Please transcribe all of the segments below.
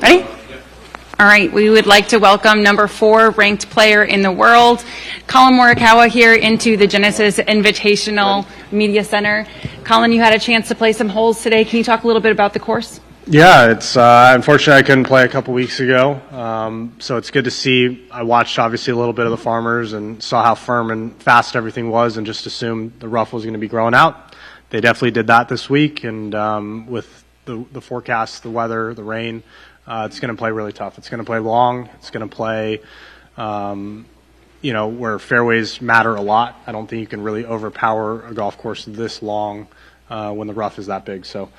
Ready? All right, we would like to welcome number 4 ranked player in the world, Collin Morikawa, here into the Genesis Invitational Media Center. Collin, you had a chance to play some holes today. Can you talk a little bit about the course? Yeah, it's unfortunately I couldn't play a couple weeks ago, so it's good to see. I watched obviously a little bit of the Farmers and saw how firm and fast everything was, and just assumed the rough was going to be growing out. They definitely did that this week, and with the forecast, the weather, the rain, it's going to play really tough. It's going to play long. It's going to play, where fairways matter a lot. I don't think you can really overpower a golf course this long when the rough is that big. So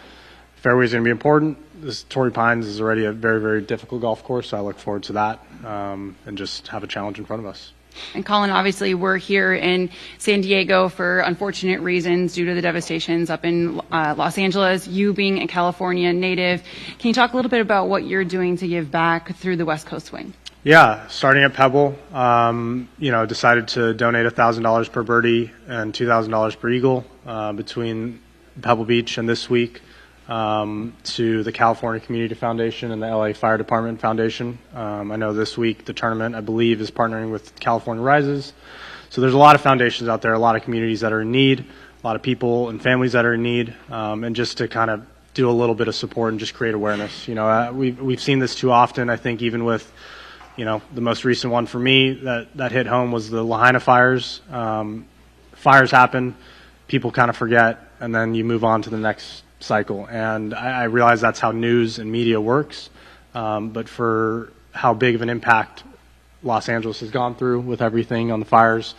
fairways are going to be important. This Torrey Pines is already a very, very difficult golf course, so I look forward to that and just have a challenge in front of us. And Collin, obviously we're here in San Diego for unfortunate reasons due to the devastations up in Los Angeles. You being a California native, can you talk a little bit about what you're doing to give back through the West Coast Swing? Yeah, starting at Pebble, decided to donate $1,000 per birdie and $2,000 per eagle between Pebble Beach and this week to the California Community Foundation and the LA Fire Department Foundation. I know this week the tournament, I believe, is partnering with California Rises. So there's a lot of foundations out there, a lot of communities that are in need, a lot of people and families that are in need, and just to kind of do a little bit of support and just create awareness. We've seen this too often. I think even with, the most recent one for me that hit home was the Lahaina fires. Fires happen, people kind of forget, and then you move on to the next cycle. And I realize that's how news and media works, but for how big of an impact Los Angeles has gone through with everything on the fires,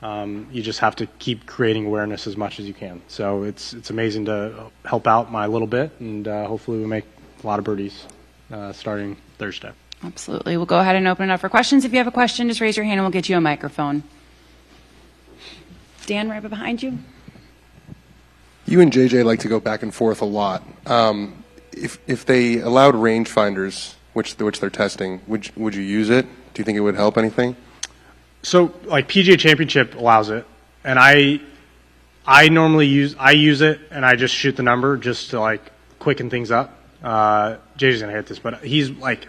you just have to keep creating awareness as much as you can. So it's amazing to help out my little bit, and hopefully we make a lot of birdies starting Thursday. Absolutely. We'll go ahead and open it up for questions. If you have a question, just raise your hand and we'll get you a microphone. Dan, right behind you. You and JJ like to go back and forth a lot. If they allowed rangefinders, which they're testing, would you use it? Do you think it would help anything? So, like PGA Championship allows it, and I normally use it, and I just shoot the number just to like quicken things up. JJ's gonna hit this, but he's like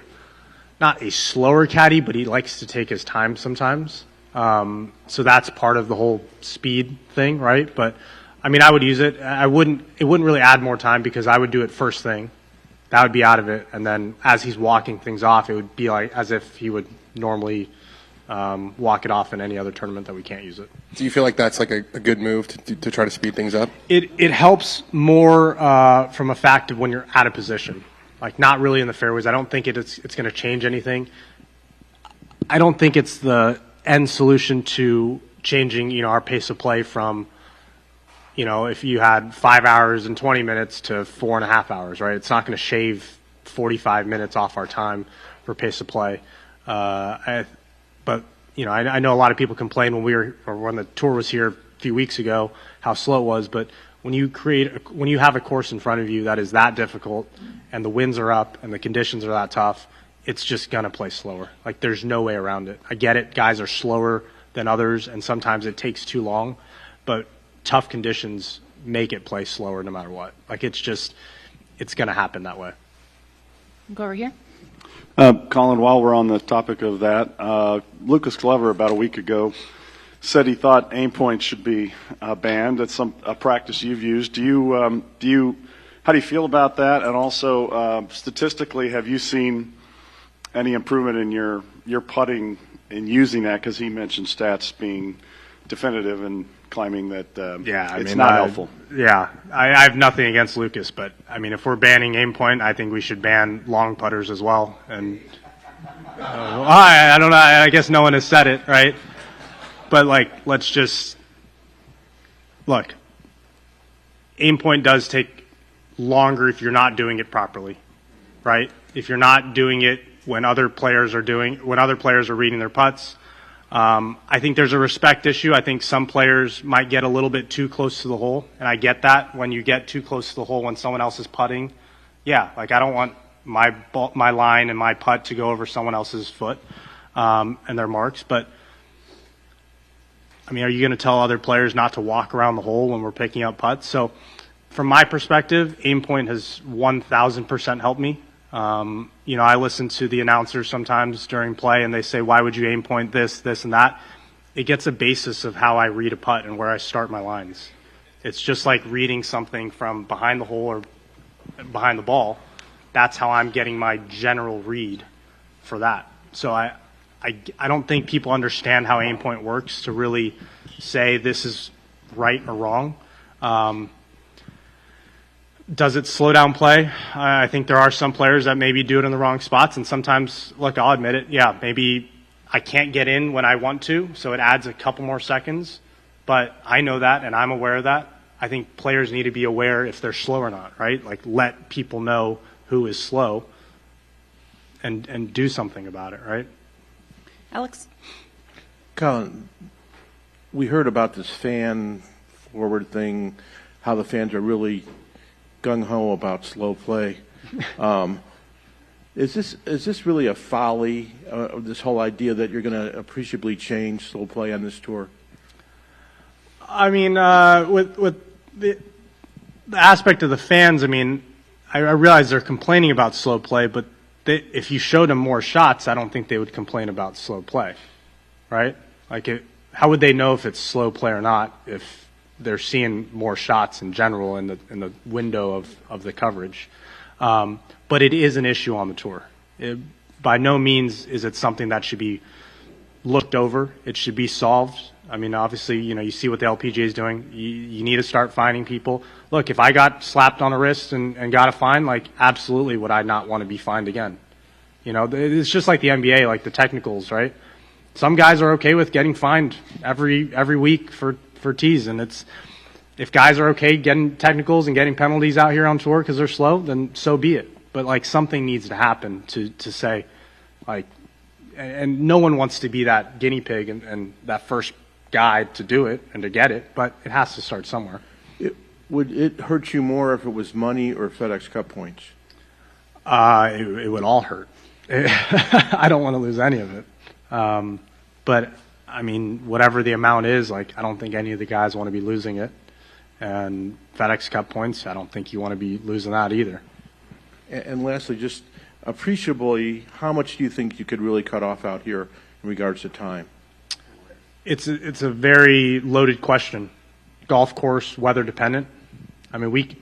not a slower caddy, but he likes to take his time sometimes. So that's part of the whole speed thing, right? But I mean, I would use it. It wouldn't really add more time because I would do it first thing. That would be out of it. And then as he's walking things off, it would be like as if he would normally walk it off in any other tournament that we can't use it. Do you feel like that's like a good move to try to speed things up? It helps more from a fact of when you're out of position, like not really in the fairways. I don't think it's going to change anything. I don't think it's the end solution to changing, our pace of play from, if you had 5 hours and 20 minutes to 4.5 hours, right? It's not going to shave 45 minutes off our time for pace of play. But I know a lot of people complained when the tour was here a few weeks ago how slow it was. But when you have a course in front of you that is that difficult, and the winds are up and the conditions are that tough, it's just going to play slower. Like there's no way around it. I get it. Guys are slower than others, and sometimes it takes too long, but tough conditions make it play slower no matter what. Like it's going to happen that way. Go over here. Collin, while we're on the topic of that, Lucas Glover about a week ago said he thought aim points should be banned. That's a practice you've used. How do you feel about that? And also, statistically, have you seen any improvement in your putting in using that? Because he mentioned stats being definitive and claiming that it's not helpful. Yeah, I have nothing against Lucas, but I mean, if we're banning aim point, I think we should ban long putters as well. And I don't know. I guess no one has said it, right? But let's just look. Aim point does take longer if you're not doing it properly, right? If you're not doing it when other players are reading their putts. I think there's a respect issue. I think some players might get a little bit too close to the hole, and I get that. When you get too close to the hole when someone else is putting, I don't want my line and my putt to go over someone else's foot and their marks. But I mean, are you going to tell other players not to walk around the hole when we're picking up putts? So from my perspective, aim point has 1,000% helped me. I listen to the announcers sometimes during play, and they say, why would you aim point this, this, and that? It gets a basis of how I read a putt and where I start my lines. It's just like reading something from behind the hole or behind the ball. That's how I'm getting my general read for that. So I don't think people understand how aim point works to really say this is right or wrong. Does it slow down play? I think there are some players that maybe do it in the wrong spots, and sometimes, look, I'll admit it, yeah, maybe I can't get in when I want to, so it adds a couple more seconds. But I know that, and I'm aware of that. I think players need to be aware if they're slow or not, right? Like, let people know who is slow and do something about it, right? Alex? Collin, we heard about this fan forward thing, how the fans are really gung-ho about slow play. Is this really a folly, this whole idea that you're going to appreciably change slow play on this tour? I mean, with the aspect of the fans, I mean, I realize they're complaining about slow play, but if you showed them more shots, I don't think they would complain about slow play, right? Like, how would they know if it's slow play or not if they're seeing more shots in general in the window of the coverage? But it is an issue on the tour. By no means is it something that should be looked over. It should be solved. I mean, obviously, you see what the LPGA is doing. You need to start finding people. Look, if I got slapped on the wrist and got a fine, like, absolutely would I not want to be fined again. It's just like the NBA, like the technicals, right? Some guys are okay with getting fined every week for tees, and if guys are okay getting technicals and getting penalties out here on tour because they're slow, then so be it. But, like, something needs to happen to say, like, and no one wants to be that guinea pig and that first guy to do it and to get it, but it has to start somewhere. Would it hurt you more if it was money or FedEx Cup points? It would all hurt. I don't want to lose any of it. But, I mean, whatever the amount is, like, I don't think any of the guys want to be losing it. And FedEx Cup points, I don't think you want to be losing that either. And lastly, just appreciably, how much do you think you could really cut off out here in regards to time? It's a very loaded question. Golf course, weather dependent. I mean,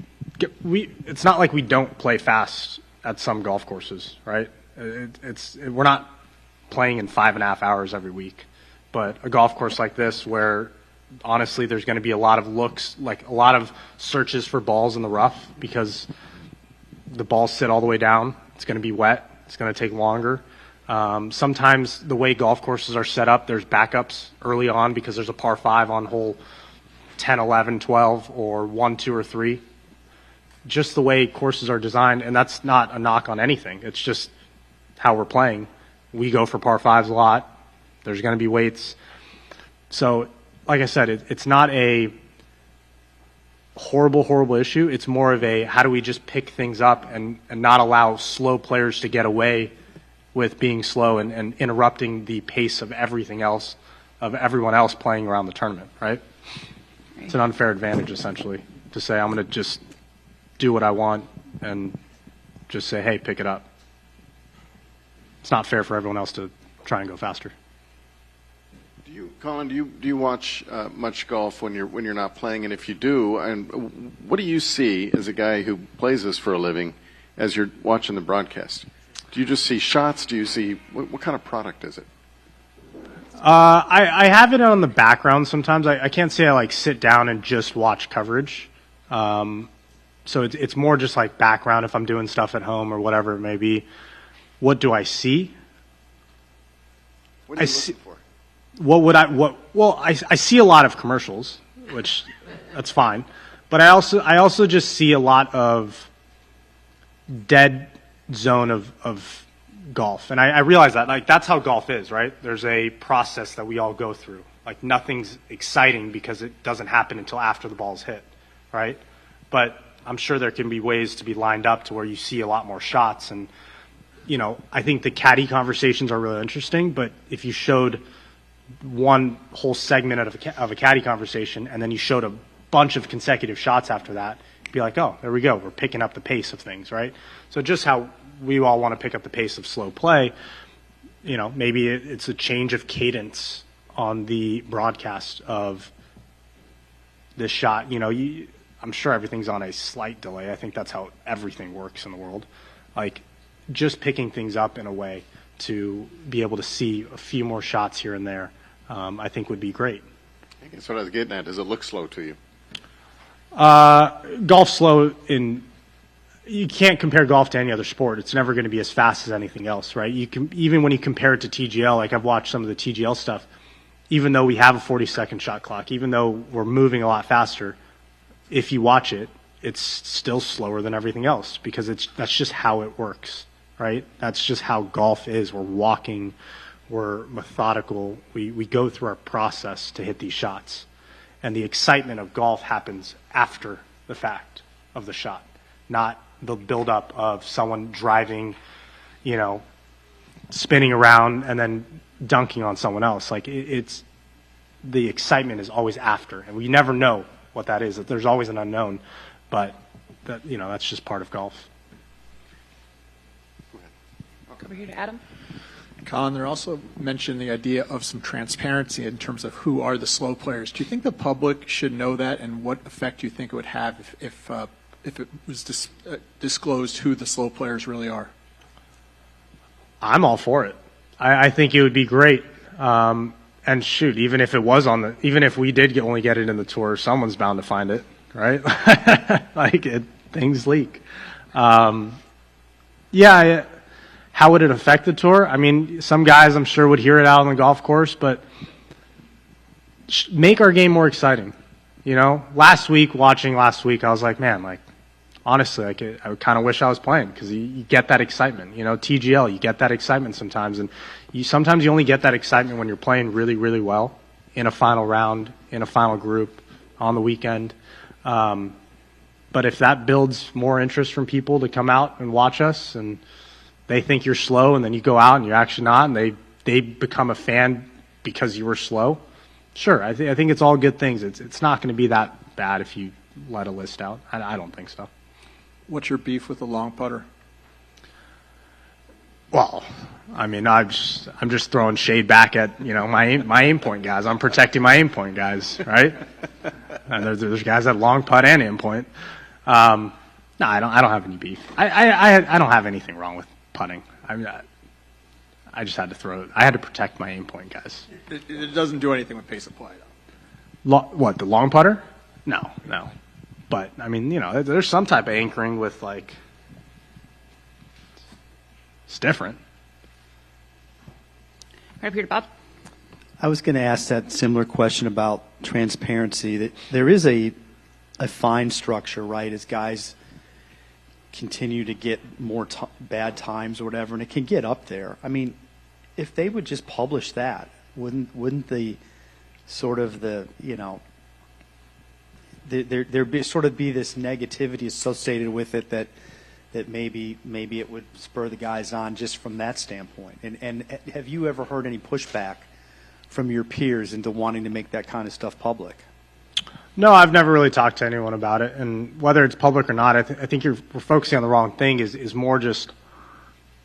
it's not like we don't play fast at some golf courses, right? We're not playing in 5.5 hours every week. But a golf course like this where honestly there's going to be a lot of looks, like a lot of searches for balls in the rough because the balls sit all the way down. It's going to be wet. It's going to take longer. Sometimes the way golf courses are set up, there's backups early on because there's a par 5 on hole 10, 11, 12, or 1, 2, or 3. Just the way courses are designed, and that's not a knock on anything. It's just how we're playing. We go for par 5s a lot. There's going to be weights. So, like I said, it's not a horrible issue. It's more of a how do we just pick things up and not allow slow players to get away with being slow and interrupting the pace of everything else, of everyone else playing around the tournament, right? It's an unfair advantage, essentially, to say I'm going to just do what I want and just say, hey, pick it up. It's not fair for everyone else to try and go faster. Collin, do you watch much golf when you're not playing? And if you do, and what do you see as a guy who plays this for a living as you're watching the broadcast? Do you just see shots? Do you see what kind of product is it? I have it on the background sometimes. I can't say I like sit down and just watch coverage. So it's more just like background if I'm doing stuff at home or whatever it may be. What do I see? What are you looking for? I see a lot of commercials, which that's fine. But I also just see a lot of dead zone of golf. And I realize that, like, that's how golf is, right? There's a process that we all go through. Like, nothing's exciting because it doesn't happen until after the ball's hit, right? But I'm sure there can be ways to be lined up to where you see a lot more shots. And, I think the caddy conversations are really interesting, but if you showed one whole segment of a caddy conversation and then you showed a bunch of consecutive shots after that, you'd be like, oh, there we go. We're picking up the pace of things, right? So just how we all want to pick up the pace of slow play. Maybe it's a change of cadence on the broadcast of this shot. I'm sure everything's on a slight delay. I think that's how everything works in the world. Like, just picking things up in a way to be able to see a few more shots here and there, I think would be great. I guess what I was getting at, does it look slow to you? Golf slow you can't compare golf to any other sport. It's never going to be as fast as anything else, right? Even when you compare it to TGL, like I've watched some of the TGL stuff, even though we have a 40-second shot clock, even though we're moving a lot faster, if you watch it, it's still slower than everything else because that's just how it works, right? That's just how golf is. We're walking, we're methodical. We go through our process to hit these shots. And the excitement of golf happens after the fact of the shot, not the buildup of someone driving, spinning around and then dunking on someone else. Like it's the excitement is always after, and we never know what that is. There's always an unknown, but that's just part of golf. Over here to Adam. Collin, there also mentioned the idea of some transparency in terms of who are the slow players. Do you think the public should know that, and what effect do you think it would have if it was disclosed who the slow players really are? I'm all for it. I think it would be great. And shoot, even if we did only get it in the tour, someone's bound to find it, right? Things leak. How would it affect the tour? I mean, some guys I'm sure would hear it out on the golf course, but make our game more exciting. Watching last week, I was like, man, honestly, I kind of wish I was playing because you get that excitement. TGL, you get that excitement sometimes, and sometimes you only get that excitement when you're playing really, really well in a final round, in a final group, on the weekend. But if that builds more interest from people to come out and watch us, and they think you're slow, and then you go out and you're actually not, and they become a fan because you were slow, sure, I think it's all good things. It's not going to be that bad if you let a list out. I don't think so. What's your beef with the long putter? Well, I mean, I'm just throwing shade back at my aim point guys. I'm protecting my aim point guys, right? And there's guys that long putt and aim point. No, I don't have any beef. I don't have anything wrong with putting. I just had to throw it. I had to protect my aim point guys. It doesn't do anything with pace of play, though. What, the long putter? No. But I mean, there's some type of anchoring with it's different. Right up here to Bob. I was going to ask that similar question about transparency. That there is a fine structure, right? As guys continue to get more bad times or whatever, and it can get up there. I mean, if they would just publish that, wouldn't the sort of there'd be sort of be this negativity associated with it that maybe it would spur the guys on just from that standpoint. And have you ever heard any pushback from your peers into wanting to make that kind of stuff public? No, I've never really talked to anyone about it, and whether it's public or not, I think we're focusing on the wrong thing. Is more just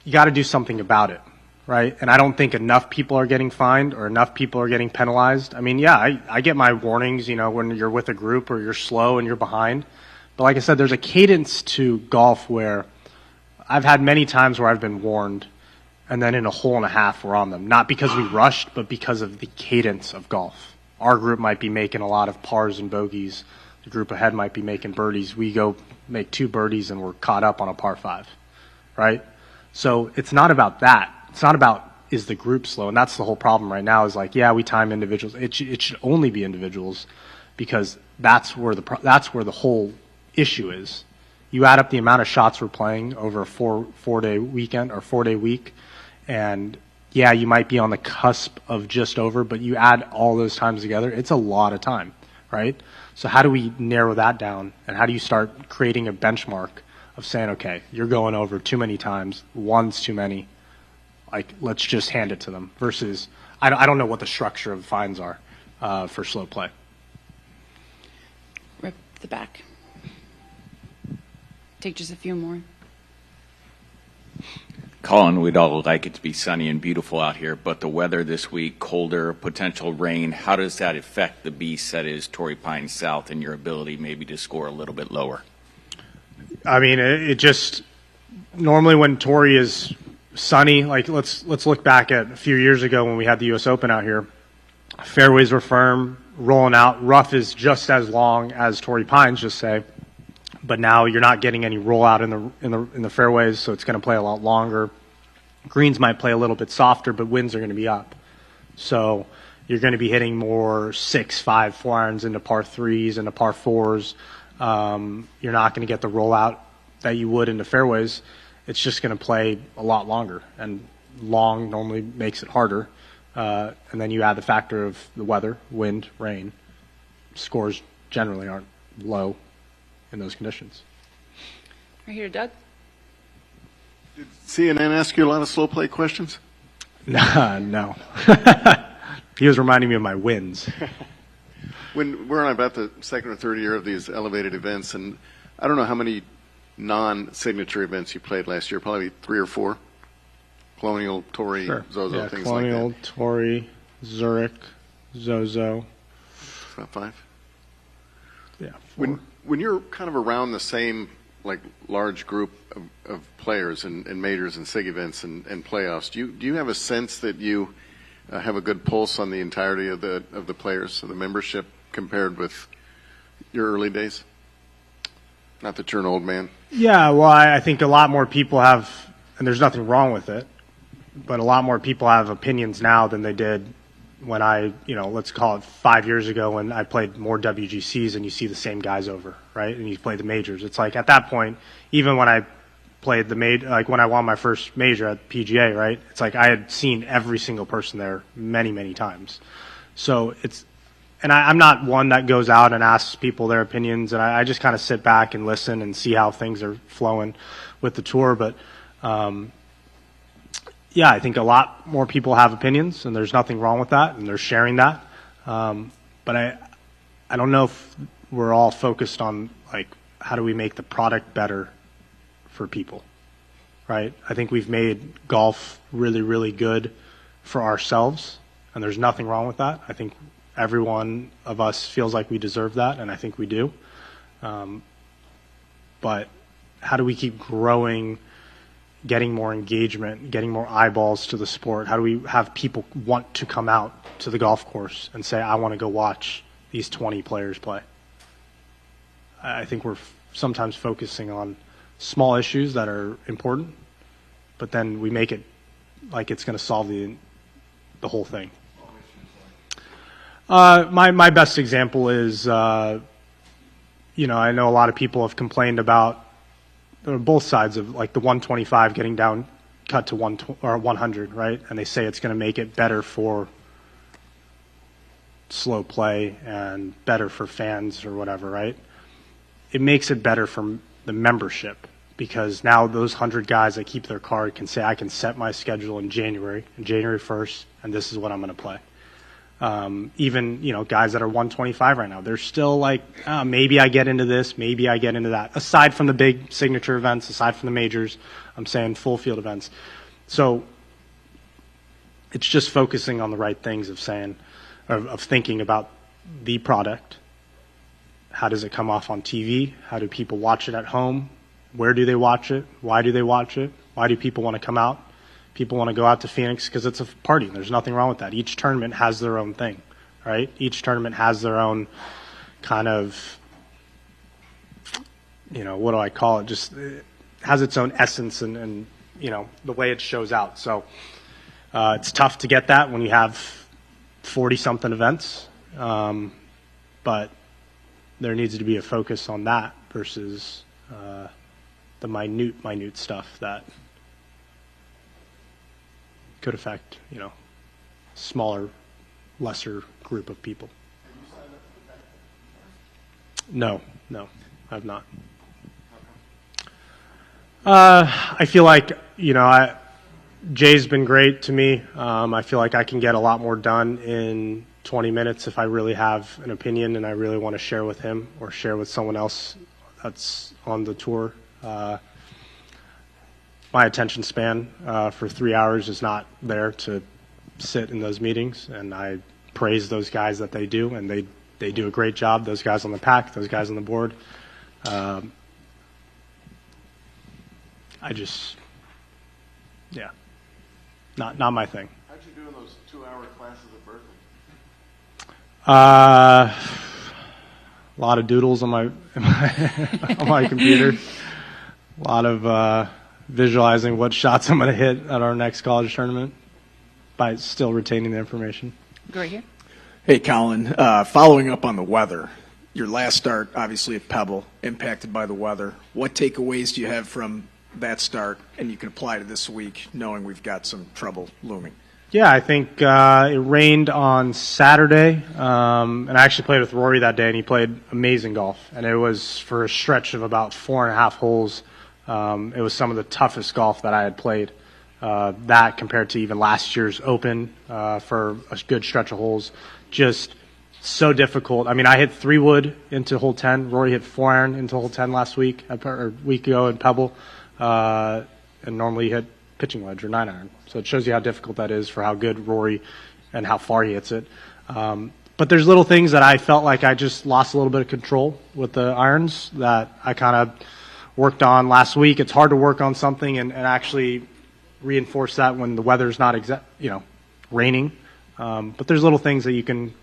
you got to do something about it, right? And I don't think enough people are getting fined or enough people are getting penalized. I mean, yeah, I get my warnings, when you're with a group or you're slow and you're behind. But like I said, there's a cadence to golf where I've had many times where I've been warned, and then in a hole and a half we're on them, not because we rushed, but because of the cadence of golf. Our group might be making a lot of pars and bogeys. The group ahead might be making birdies. We go make 2 birdies and we're caught up on a par 5, right? So it's not about that. It's not about is the group slow, and that's the whole problem right now. Is we time individuals. It should only be individuals, because that's where the whole issue is. You add up the amount of shots we're playing over a 4-day weekend or 4-day week, and yeah, you might be on the cusp of just over, but you add all those times together, it's a lot of time, right? So how do we narrow that down, and how do you start creating a benchmark of saying, okay, you're going over too many times, one's too many, let's just hand it to them, versus I don't know what the structure of fines are for slow play. Right at the back. Take just a few more. Collin, we'd all like it to be sunny and beautiful out here, but the weather this week, colder, potential rain, how does that affect the beast that is Torrey Pines South and your ability maybe to score a little bit lower? I mean, it just normally when Torrey is sunny, like let's look back at a few years ago when we had the U.S. Open out here. Fairways were firm, rolling out. Rough is just as long as Torrey Pines, just say. But now you're not getting any rollout in the fairways, so it's going to play a lot longer. Greens might play a little bit softer, but winds are going to be up. So you're going to be hitting more 6, 5, 4 irons into par 3s, into par 4s. You're not going to get the rollout that you would into fairways. It's just going to play a lot longer, and long normally makes it harder. And then you add the factor of the weather, wind, rain. Scores generally aren't low in those conditions. Right here, Doug. CNN ask you a lot of slow play questions? No. He was reminding me of my wins. When we're on about the second or third year of these elevated events, and I don't know how many non-signature events you played last year, probably 3 or 4. Colonial, Torrey, Sure. Zozo, Yeah, things Colonial, like that. Torrey, Zurich, Zozo. About 5. Yeah. 4. When you're kind of around the same like large group of players and majors and SIG events and playoffs, do you have a sense that you have a good pulse on the entirety of the players, of the membership, compared with your early days? Not that you're an old man. Yeah, well, I think a lot more people have, and there's nothing wrong with it, but a lot more people have opinions now than they did when let's call it 5 years ago when I played more WGCs and you see the same guys over, right? And you play the majors. It's like at that point, even when I played like when I won my first major at PGA, right? It's like I had seen every single person there many, many times. So I'm not one that goes out and asks people their opinions, and I just kind of sit back and listen and see how things are flowing with the tour. But yeah, I think a lot more people have opinions, and there's nothing wrong with that, and they're sharing that. But I don't know if we're all focused on like how do we make the product better for people, right? I think we've made golf really, really good for ourselves, and there's nothing wrong with that. I think every one of us feels like we deserve that, and I think we do. But how do we keep growing, getting more engagement, getting more eyeballs to the sport? How do we have people want to come out to the golf course and say, I want to go watch these 20 players play? I think we're sometimes focusing on small issues that are important, but then we make it like it's going to solve the whole thing. My best example is, I know a lot of people have complained about both sides of like the 125 getting down, cut to 100, right? And they say it's going to make it better for slow play and better for fans or whatever, right? It makes it better for the membership because now those 100 guys that keep their card can say, I can set my schedule in January 1st, and this is what I'm going to play. Even, guys that are 125 right now, they're still like, maybe I get into this, maybe I get into that. Aside from the big signature events, aside from the majors, I'm saying full field events. So it's just focusing on the right things of thinking about the product. How does it come off on TV? How do people watch it at home? Where do they watch it? Why do they watch it? Why do people want to come out? People want to go out to Phoenix because it's a party. There's nothing wrong with that. Each tournament has their own thing, right? Each tournament has their own kind of, what do I call it? Just it has its own essence and the way it shows out. So it's tough to get that when you have 40-something events, but there needs to be a focus on that versus the minute stuff that could affect, smaller, lesser group of people. No, I've not. I feel like, Jay's been great to me. I feel like I can get a lot more done in 20 minutes if I really have an opinion and I really want to share with him or share with someone else that's on the tour. my attention span for 3 hours is not there to sit in those meetings, and I praise those guys that they do, and they do a great job. Those guys on the pack, those guys on the board. Not my thing. How'd you do in those 2-hour classes at Berkeley? A lot of doodles on my on my computer. A lot of visualizing what shots I'm going to hit at our next college tournament by still retaining the information. Go right here. Hey, Collin, following up on the weather, your last start, obviously at Pebble, impacted by the weather. What takeaways do you have from that start, and you can apply to this week, knowing we've got some trouble looming? Yeah, I think it rained on Saturday, and I actually played with Rory that day, and he played amazing golf. And it was for a stretch of about 4.5 holes. It was some of the toughest golf that I had played. That compared to even last year's Open for a good stretch of holes. Just so difficult. I mean, I hit 3-wood into hole 10. Rory hit 4-iron into hole 10 last week, or a week ago in Pebble. And normally hit pitching wedge or 9-iron. So it shows you how difficult that is for how good Rory and how far he hits it. But there's little things that I felt like I just lost a little bit of control with the irons that I kind of worked on last week. It's hard to work on something and actually reinforce that when the weather's not raining. But there's little things that you can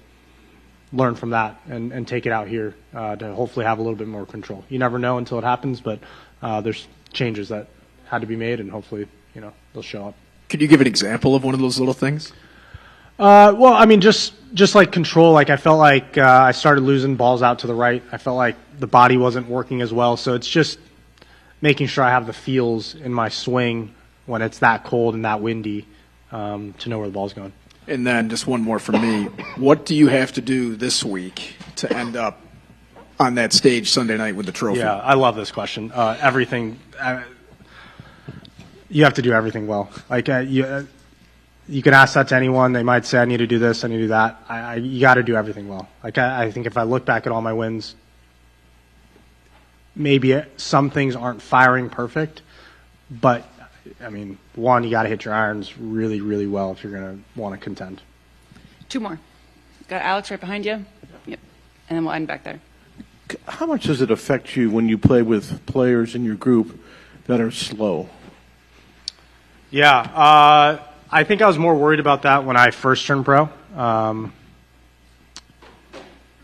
learn from that and take it out here to hopefully have a little bit more control. You never know until it happens, but there's changes that had to be made, and hopefully, they'll show up. Could you give an example of one of those little things? Well, I mean, just like control. Like I felt like I started losing balls out to the right. I felt like the body wasn't working as well. So it's just making sure I have the feels in my swing when it's that cold and that windy to know where the ball's going. And then just one more from me. What do you have to do this week to end up on that stage Sunday night with the trophy? Yeah, I love this question. Everything. You have to do everything well. Like you can ask that to anyone. They might say, "I need to do this. I need to do that." You got to do everything well. Like I think if I look back at all my wins, maybe some things aren't firing perfect, but I mean, one, you got to hit your irons really, really well if you're going to want to contend. 2 more. Got Alex right behind you. Yep. And then we'll end back there. How much does it affect you when you play with players in your group that are slow? Yeah, I think I was more worried about that when I first turned pro.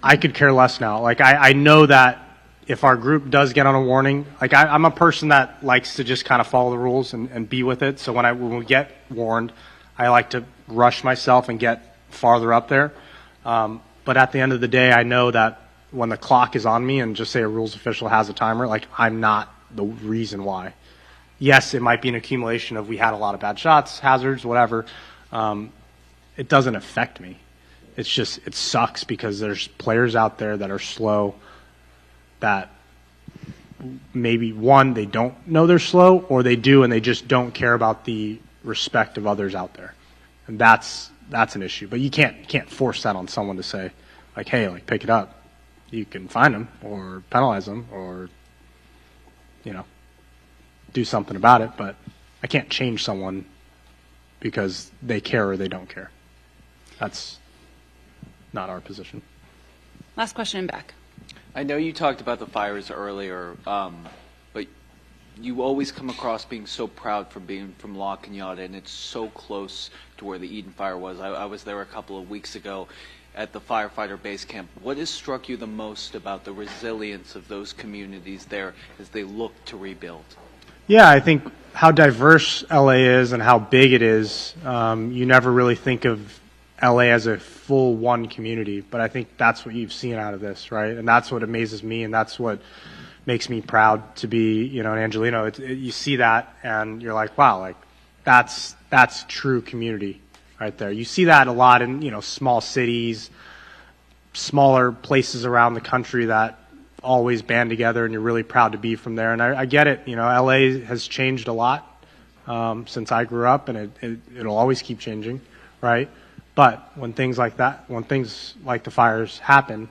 I could care less now. Like I know that if our group does get on a warning, like I'm a person that likes to just kind of follow the rules and be with it. So when we get warned, I like to rush myself and get farther up there. But at the end of the day, I know that when the clock is on me and just say a rules official has a timer, like I'm not the reason why. Yes, it might be an accumulation of we had a lot of bad shots, hazards, whatever. It doesn't affect me. It's just, it sucks because there's players out there that are slow that maybe, one, they don't know they're slow, or they do and they just don't care about the respect of others out there. And that's an issue. But you can't force that on someone to say, like, hey, like, pick it up. You can fine them or penalize them or, do something about it, but I can't change someone because they care or they don't care. That's not our position. Last question in back. I know you talked about the fires earlier, but you always come across being so proud for being from La Cañada, and it's so close to where the Eden fire was. I was there a couple of weeks ago at the firefighter base camp. What has struck you the most about the resilience of those communities there as they look to rebuild? Yeah, I think how diverse LA is and how big it is, you never really think of LA as a full one community, but I think that's what you've seen out of this, right? And that's what amazes me, and that's what makes me proud to be, an Angelino. You see that, and you're like, wow, like that's true community right there. You see that a lot in, small cities, smaller places around the country that always band together, and you're really proud to be from there. And I get it. LA has changed a lot since I grew up, and it'll always keep changing, right? But when things like the fires happen,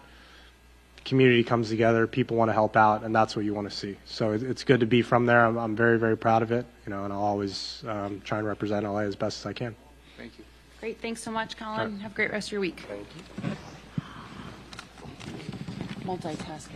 community comes together, people want to help out, and that's what you want to see. So it's good to be from there. I'm very, very proud of it, and I'll always try and represent LA as best as I can. Thank you. Great. Thanks so much, Colin. Have a great rest of your week. Thank you. Multitasking.